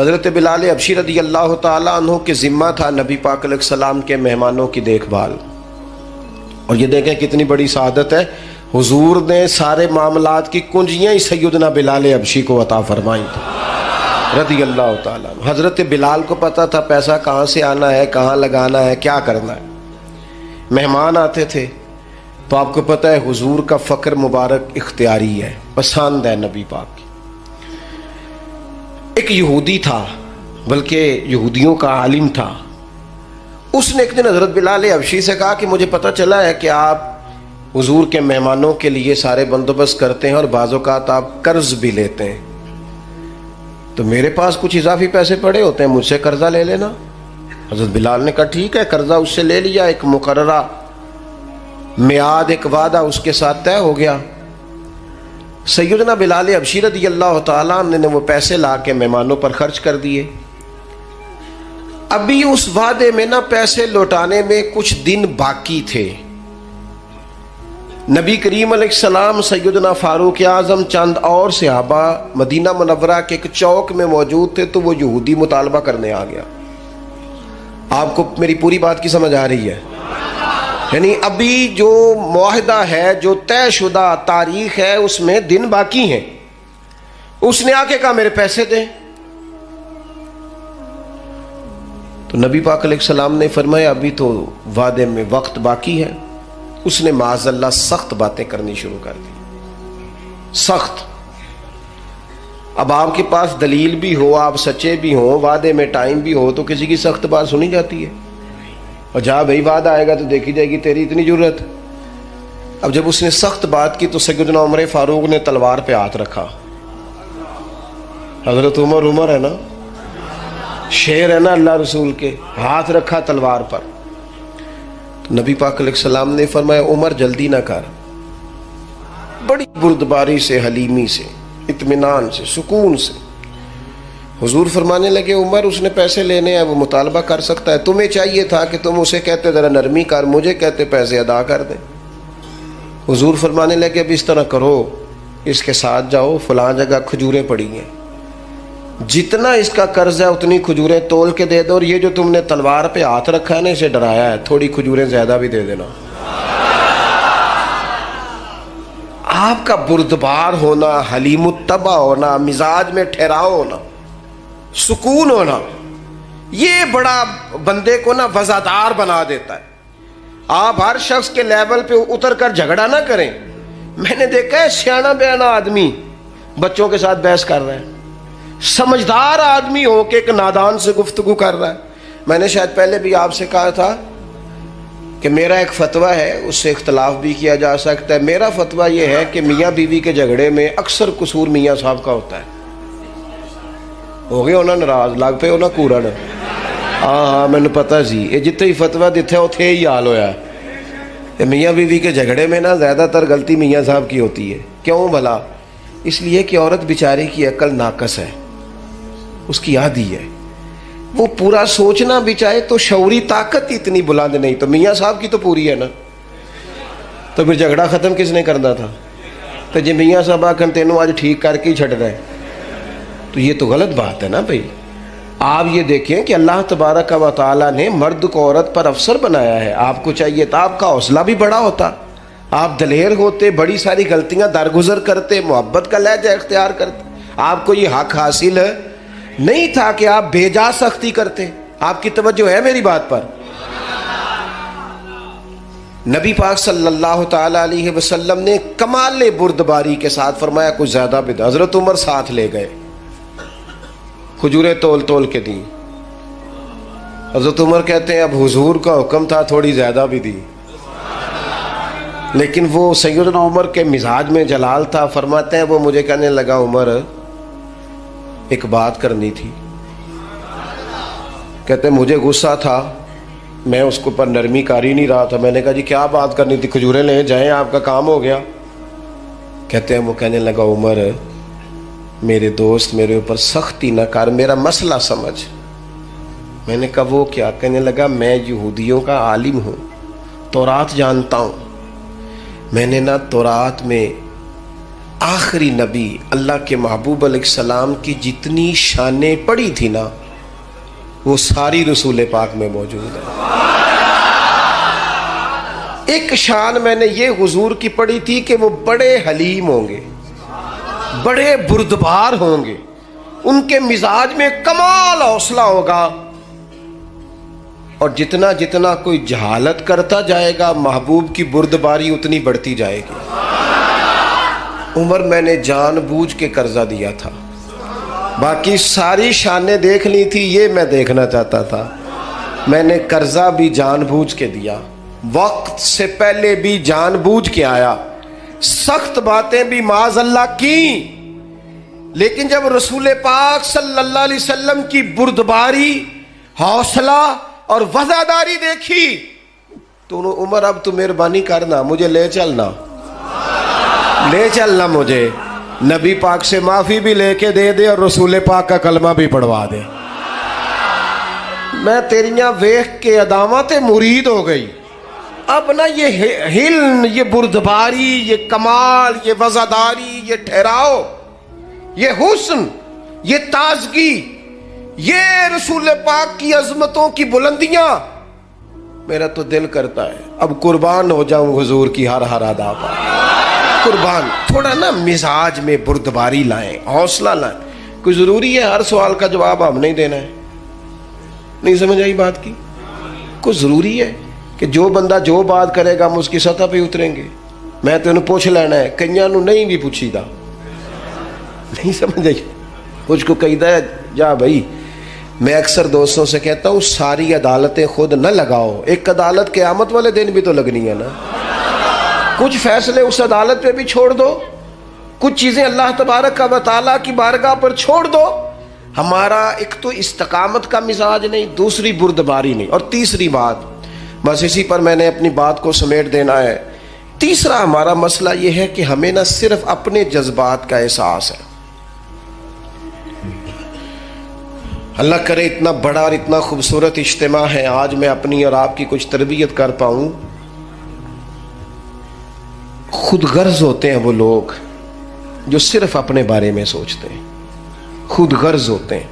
حضرت بلال حبشی رضی اللہ تعالیٰ عنہ کے ذمہ تھا نبی پاک علیہ السلام کے مہمانوں کی دیکھ بھال. اور یہ دیکھیں کتنی بڑی سعادت ہے، حضور نے سارے معاملات کی کنجیاں ہی سیدنا بلال حبشی کو عطا فرمائی تھی رضی اللہ تعالیٰ عنہ. حضرت بلال کو پتہ تھا پیسہ کہاں سے آنا ہے، کہاں لگانا ہے، کیا کرنا ہے. مہمان آتے تھے تو آپ کو پتہ ہے حضور کا فقر مبارک اختیاری ہے، پسند ہے نبی پاک کی. ایک یہودی تھا، بلکہ یہودیوں کا عالم تھا. اس نے ایک دن حضرت بلال حبشی سے کہا کہ مجھے پتہ چلا ہے کہ آپ حضور کے مہمانوں کے لیے سارے بندوبست کرتے ہیں اور بعض اوقات آپ قرض بھی لیتے ہیں، تو میرے پاس کچھ اضافی پیسے پڑے ہوتے ہیں، مجھ سے قرضہ لے لینا. حضرت بلال نے کہا ٹھیک ہے، قرضہ اس سے لے لیا. ایک مقررہ میعاد، ایک وعدہ اس کے ساتھ طے ہو گیا. سیدنا بلال حبشی رضی اللہ تعالیٰ عنہ نے وہ پیسے لا کے مہمانوں پر خرچ کر دیے. ابھی اس وعدے میں نا پیسے لوٹانے میں کچھ دن باقی تھے. نبی کریم علیہ السلام، سیدنا فاروق اعظم، چند اور صحابہ مدینہ منورہ کے ایک چوک میں موجود تھے تو وہ یہودی مطالبہ کرنے آ گیا. آپ کو میری پوری بات کی سمجھ آ رہی ہے؟ یعنی ابھی جو معاہدہ ہے، جو طے شدہ تاریخ ہے، اس میں دن باقی ہیں. اس نے آ کے کہا میرے پیسے دیں. تو نبی پاک علیہ السلام نے فرمایا ابھی تو وعدے میں وقت باقی ہے. اس نے معاذ اللہ سخت باتیں کرنی شروع کر دی، سخت. اب آپ کے پاس دلیل بھی ہو، آپ سچے بھی ہوں، وعدے میں ٹائم بھی ہو، تو کسی کی سخت بات سنی جاتی ہے. اور جہاں بھائی وعدہ آئے گا تو دیکھی جائے گی تیری اتنی ضرورت. اب جب اس نے سخت بات کی تو سیدنا عمر فاروق نے تلوار پہ ہاتھ رکھا. حضرت عمر ہے نا، شیر ہے نا اللہ رسول کے، ہاتھ رکھا تلوار پر. تو نبی پاک علیہ السلام نے فرمایا عمر جلدی نہ کر. بڑی بردباری سے، حلیمی سے، اطمینان سے، سکون سے. حضور فرمانے لگے عمر اس نے پیسے لینے ہیں، وہ مطالبہ کر سکتا ہے، تمہیں چاہیے تھا کہ تم اسے کہتے ذرا نرمی کر، مجھے کہتے پیسے ادا کر دیں. حضور فرمانے لگے اب اس طرح کرو، اس کے ساتھ جاؤ، فلاں جگہ کھجوریں پڑی ہیں، جتنا اس کا قرض ہے اتنی کھجوریں تول کے دے دو، اور یہ جو تم نے تلوار پہ ہاتھ رکھا ہے نا، اسے ڈرایا ہے، تھوڑی کھجوریں زیادہ بھی دے دینا. آپ کا بردبار ہونا، حلیم الطبع ہونا، مزاج میں ٹھہراؤ ہونا، سکون ہونا، یہ بڑا بندے کو نا وزادار بنا دیتا ہے. آپ ہر شخص کے لیول پہ اتر کر جھگڑا نہ کریں. میں نے دیکھا ہے سیانا بیانا آدمی بچوں کے ساتھ بحث کر رہا ہے، سمجھدار آدمی ہو کہ ایک نادان سے گفتگو کر رہا ہے. میں نے شاید پہلے بھی آپ سے کہا تھا کہ میرا ایک فتویٰ ہے، اس سے اختلاف بھی کیا جا سکتا ہے. میرا فتویٰ یہ ہے کہ میاں بیوی کے جھگڑے میں اکثر قصور میاں صاحب کا ہوتا ہے. ہو گئے ہونا ناراض، لگ پہ ہونا کورن. ہاں میں نے پتا سی یہ جتنے ہی فتویٰ دیتے اتنے ہی حال ہویا. میاں بیوی کے جھگڑے میں نا زیادہ تر غلطی میاں صاحب کی ہوتی ہے. کیوں بھلا؟ اس لیے کہ عورت بیچاری کی عقل ناقص ہے، اس کی آدھی ہے، وہ پورا سوچنا بھی چاہے تو شعوری طاقت اتنی بلند نہیں. تو میاں صاحب کی تو پوری ہے نا، تو پھر جھگڑا ختم کس نے کرنا تھا؟ تو جی میاں صاحب آکن تینوں آج ٹھیک کر کے ہی چھڑ رہے، تو یہ تو غلط بات ہے نا بھائی. آپ یہ دیکھیں کہ اللہ تبارک و تعالیٰ نے مرد کو عورت پر افسر بنایا ہے. آپ کو چاہیے تھا آپ کا حوصلہ بھی بڑا ہوتا، آپ دلیر ہوتے، بڑی ساری غلطیاں درگزر کرتے، محبت کا لہجہ اختیار کرتے. آپ کو یہ حق حاصل نہیں تھا کہ آپ بے جا سختی کرتے. آپ کی توجہ ہے میری بات پر؟ نبی پاک صلی اللہ تعالی علیہ وسلم نے کمال بردباری کے ساتھ فرمایا کچھ زیادہ بھی. حضرت عمر ساتھ لے گئے، کھجوریں تول تول کے دی. حضرت عمر کہتے ہیں اب حضور کا حکم تھا تھوڑی زیادہ بھی دی، لیکن وہ سیدنا عمر کے مزاج میں جلال تھا. فرماتے ہیں وہ مجھے کہنے لگا عمر ایک بات کرنی تھی. کہتے ہیں مجھے غصہ تھا، میں اس کو پر نرمی کر ہی نہیں رہا تھا. میں نے کہا جی کیا بات کرنی تھی؟ کھجوریں لے جائیں، آپ کا کام ہو گیا. کہتے ہیں وہ کہنے لگا عمر میرے دوست میرے اوپر سختی نہ کر، میرا مسئلہ سمجھ. میں نے کہا وہ کیا؟ کہنے لگا میں یہودیوں کا عالم ہوں، تورات جانتا ہوں. میں نے نا تورات میں آخری نبی اللہ کے محبوب علیہ السلام کی جتنی شانیں پڑھی تھی نا وہ ساری رسول پاک میں موجود ہے۔ ایک شان میں نے یہ حضور کی پڑھی تھی کہ وہ بڑے حلیم ہوں گے، بڑے بردبار ہوں گے، ان کے مزاج میں کمال حوصلہ ہوگا، اور جتنا جتنا کوئی جہالت کرتا جائے گا محبوب کی بردباری اتنی بڑھتی جائے گی۔ عمر میں نے جان بوجھ کے قرضہ دیا تھا، باقی ساری شانیں دیکھ لی تھی، یہ میں دیکھنا چاہتا تھا، میں نے قرضہ بھی جان بوجھ کے دیا، وقت سے پہلے بھی جان بوجھ کے آیا، سخت باتیں بھی معاذ اللہ کی، لیکن جب رسول پاک صلی اللہ علیہ وسلم کی بردباری، حوصلہ اور وفاداری دیکھی تو عمر اب تو مہربانی کرنا، مجھے لے چلنا مجھے نبی پاک سے معافی بھی لے کے دے دے اور رسول پاک کا کلمہ بھی پڑھوا دے، میں تیریاں ویخ کے عدامت مرید ہو گئی۔ اب نا یہ حلم، یہ بردباری، یہ کمال، یہ وفاداری، یہ ٹھہراؤ، یہ حسن، یہ تازگی، یہ رسول پاک کی عظمتوں کی بلندیاں، میرا تو دل کرتا ہے اب قربان ہو جاؤں حضور کی ہر ادا پر، قربان۔ تھوڑا نا مزاج میں بردباری لائیں، حوصلہ لائیں۔ کوئی ضروری ہے ہر سوال کا جواب ہم نہیں دینا ہے؟ نہیں سمجھ آئی بات کی؟ کوئی ضروری ہے کہ جو بندہ جو بات کرے گا ہم اس کی سطح پہ اتریں گے؟ میں تو انہوں پوچھ لینا ہے، کئیاں نو نہیں بھی پوچھی دا، نہیں سمجھ آئی؟ کچھ کو کہی دا ہے جا بھائی، میں اکثر دوستوں سے کہتا ہوں ساری عدالتیں خود نہ لگاؤ، ایک عدالت قیامت والے دن بھی تو لگنی ہے نا، کچھ فیصلے اس عدالت پہ بھی چھوڑ دو، کچھ چیزیں اللہ تبارک و تعالیٰ کی بارگاہ پر چھوڑ دو۔ ہمارا ایک تو استقامت کا مزاج نہیں، دوسری بردباری نہیں، اور تیسری بات، بس اسی پر میں نے اپنی بات کو سمیٹ دینا ہے، تیسرا ہمارا مسئلہ یہ ہے کہ ہمیں نہ صرف اپنے جذبات کا احساس ہے، اللہ کرے اتنا بڑا اور اتنا خوبصورت اجتماع ہے، آج میں اپنی اور آپ کی کچھ تربیت کر پاؤں۔ خود غرض ہوتے ہیں وہ لوگ جو صرف اپنے بارے میں سوچتے ہیں، خود غرض ہوتے ہیں۔